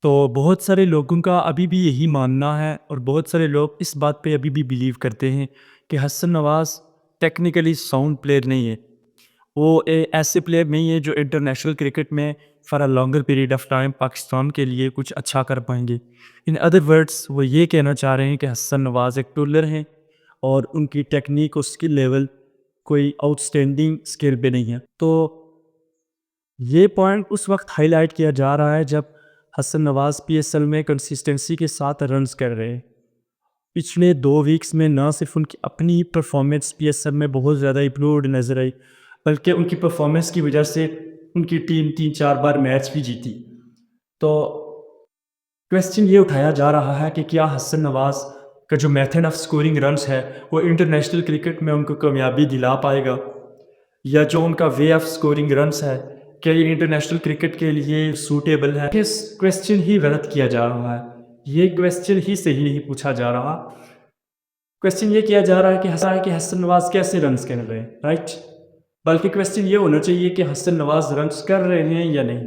तो बहुत सारे लोगों का अभी भी यही मानना है और बहुत सारे लोग इस बात पे अभी भी बिलीव करते हैं कि Hasan Nawaz technically sound player नहीं है। वो ऐसे प्लेयर नहीं है जो इंटरनेशनल क्रिकेट में for a longer period of time Pakistan के लिए कुछ अच्छा कर पाएंगे। इन अदर वर्ड्स वो ये कहना चाह रहे हैं कि हसन नवाज एक टूलर हैं और उनकी टेक्निक और स्किल लेवल कोई आउटस्टैंडिंग स्किल पे नहीं है। तो ये पॉइंट उस वक्त हाईलाइट किया जा रहा है जब हसन नवाज पीएसएल में कंसिस्टेंसी के साथ रन्स कर रहे हैं। पिछले 2 वीक्स में ना सिर्फ उनकी अपनी परफॉर्मेंस पीएसएल में बहुत ज़्यादा इम्प्रूव्ड नज़र आई, बल्कि उनकी परफॉर्मेंस की वजह से उनकी टीम 3-4 बार मैच भी जीती। तो क्वेश्चन ये उठाया जा रहा है कि क्या हसन नवाज का जो मेथड ऑफ स्कोरिंग रन्स है, वो इंटरनेशनल क्रिकेट में उनको कामयाबी दिला पाएगा? या जो उनका वे ऑफ स्कोरिंग रन्स है, क्या ये इंटरनेशनल क्रिकेट के लिए सूटेबल है? किस क्वेश्चन ही गलत किया जा रहा है। ये क्वेश्चन ही सही नहीं पूछा जा रहा। क्वेश्चन ये किया जा रहा है कि हसन नवाज कैसे रन्स कर रहे हैं, राइट? बल्कि क्वेश्चन ये होना चाहिए कि हसन नवाज रन्स कर रहे हैं या नहीं।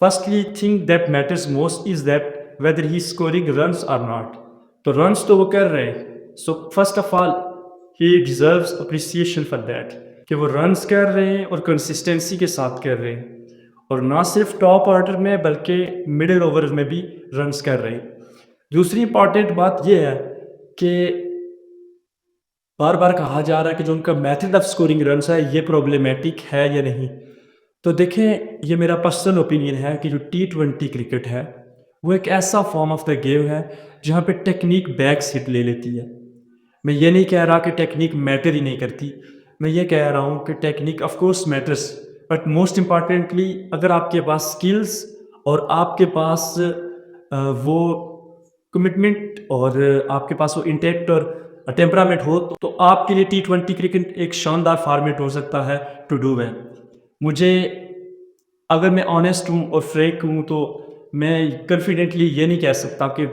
Firstly thing that matters most is that whether he scoring runs are not. तो रन्स तो वो कर रहे हैं, so first of all he deserves appreciation for that कि वो रन्स कर रहे हैं और कंसिस्टेंसी के साथ कर रहे हैं, और ना सिर्फ टॉप ऑर्डर में बल्कि मिडिल ओवर में भी रन्स कर रहे हैं। दूसरी इंपॉर्टेंट बात यह है कि बार बार कहा जा रहा है कि जो उनका मेथड ऑफ स्कोरिंग रन्स है ये प्रॉब्लमेटिक है या नहीं। तो देखें, ये मेरा पर्सनल ओपिनियन है कि जो T20 क्रिकेट है वो एक ऐसा फॉर्म ऑफ द गेम है जहाँ पे टेक्निक बैक सीट ले लेती है। मैं ये नहीं कह रहा कि टेक्निक मैटर ही नहीं करती, मैं ये कह रहा हूँ कि technique of course matters, but most importantly अगर आपके पास स्किल्स और आपके पास वो कमिटमेंट और आपके पास वो इंटेक्ट और टेम्परामेंट हो तो आपके लिए T20 क्रिकेट एक शानदार फॉर्मेट हो सकता है टू डू वेल। मुझे, अगर मैं ऑनेस्ट हूँ और फ्रैंक हूँ, तो मैं कॉन्फिडेंटली ये नहीं कह सकता कि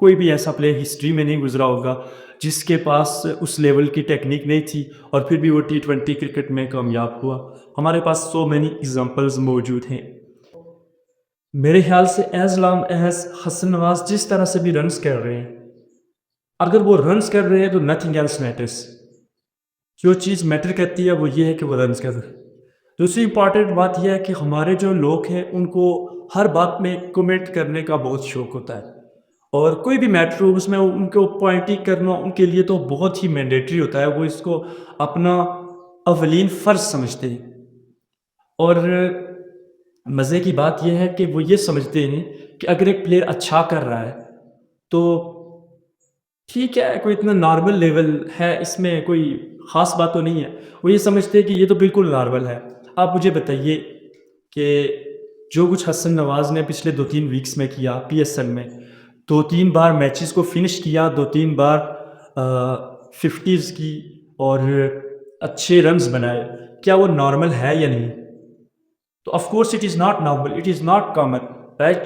कोई भी ऐसा प्लेयर हिस्ट्री में नहीं गुजरा होगा जिसके पास उस लेवल की टेक्निक नहीं थी और फिर भी वो T20 क्रिकेट में कामयाब हुआ। हमारे पास सो मैनी एग्जांपल्स मौजूद हैं। मेरे ख्याल से as long as Hasan Nawaz जिस तरह से भी रन्स कर रहे हैं, अगर वो रन्स कर रहे हैं तो नथिंग एल्स मैटर्स। जो चीज़ मैटर करती है वो ये है कि वो रन्स कर रहे हैं। दूसरी इम्पॉर्टेंट बात यह है कि हमारे जो लोग हैं उनको हर बात में कमेंट करने का बहुत शौक होता है, और कोई भी मैटर हो उसमें उनको पॉइंटिंग करना उनके लिए तो बहुत ही मैंडेटरी होता है। वो इसको अपना अवलीन फ़र्ज समझते हैं, और मज़े की बात यह है कि वो ये समझते हैं कि अगर एक प्लेयर अच्छा कर रहा है तो ठीक है, कोई इतना नॉर्मल लेवल है, इसमें कोई ख़ास बात तो नहीं है। वो ये समझते हैं कि ये तो बिल्कुल नॉर्मल है। आप मुझे बताइए कि जो कुछ हसन नवाज़ ने पिछले 2-3 वीक्स में किया पीएसएल में, 2-3 बार मैचेस को फ़िनिश किया, 2-3 बार 50s की और अच्छे रन्स बनाए, क्या वो नॉर्मल है या नहीं? तो of course it is not normal, it is not common, right?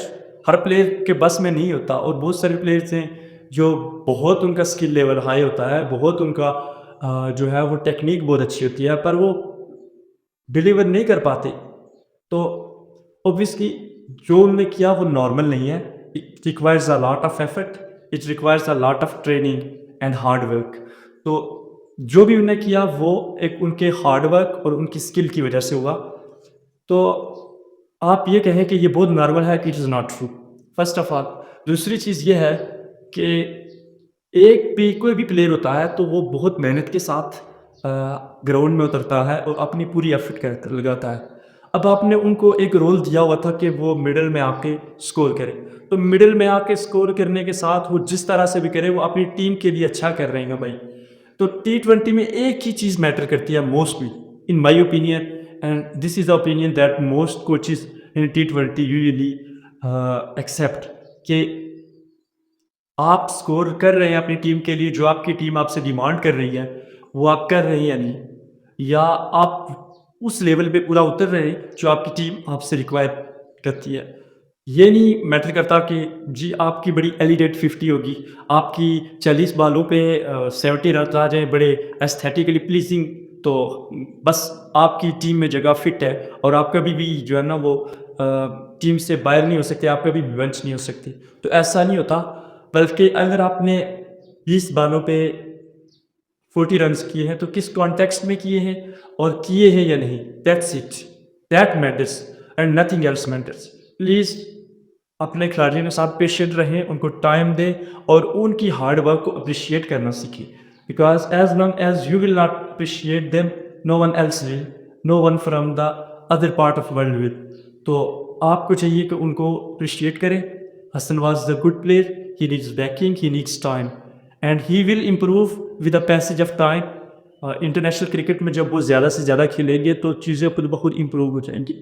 Her player के बस में नहीं होता, और बहुत सारे प्लेयर्स हैं जो बहुत उनका स्किल लेवल हाई होता है, बहुत उनका जो है वो टेक्निक बहुत अच्छी होती है, पर वो डिलीवर नहीं कर पाते। तो ऑब्वियसली जो उन्होंने किया वो नॉर्मल नहीं है। It requires a lot of effort, it requires a lot of training and hard work. तो जो भी उन्होंने किया वो एक उनके हार्ड वर्क और उनकी स्किल की वजह से हुआ। तो आप ये कहें कि ये बहुत नॉर्मल है कि it is not true, first of all. दूसरी चीज़ ये है कि एक भी कोई भी प्लेयर होता है तो वो बहुत मेहनत के साथ ग्राउंड में उतरता है और अपनी पूरी एफर्ट कर लगाता है। अब आपने उनको एक रोल दिया हुआ था कि वो मिडल में आके स्कोर करें, तो मिडल में आके स्कोर करने के साथ वो जिस तरह से भी करे वो अपनी टीम के लिए अच्छा कर रहे हैं भाई। तो T20 में एक ही चीज़ मैटर करती है mostly, in my opinion, and this is the opinion that most coaches in T20 usually accept, कि आप स्कोर कर रहे हैं अपनी टीम के लिए, जो आपकी टीम आपसे डिमांड कर रही है, वो आप कर रहे हैं या नहीं? या आप उस लेवल पे पूरा उतर रहे हैं जो आपकी टीम आपसे रिक्वायर करती है? ये नहीं मैटर करता कि जी आपकी बड़ी एलिडेट 50 होगी, आपकी 40 बॉलों पे 70 रन आ जाएँ बड़े एस्थेटिकली प्लीज़िंग, तो बस आपकी टीम में जगह फिट है और आप कभी भी जो है ना वो टीम से बाहर नहीं हो सकते, आप कभी भी बेंच नहीं हो सकते। तो ऐसा नहीं होता, बल्कि अगर आपने 20 बॉलों पे 40 रन्स किए हैं, तो किस कॉन्टेक्स्ट में किए हैं और किए हैं या नहीं, that's it, that matters and nothing else matters. Please अपने खिलाड़ियों के साथ पेशेंट रहें, उनको टाइम दें और उनकी हार्ड वर्क को अप्रिशिएट करना सीखें। Because as long as you will not appreciate them, no one else will, no one from the other part of world will. तो आपको चाहिए कि उनको अप्रिशिएट करें। Hasan was the good player, he needs backing, he needs time and he will improve with the passage of time. International cricket में जब वो ज़्यादा से ज़्यादा खेलेंगे तो चीज़ें खुद ब खुद इम्प्रूव हो जाएँगी।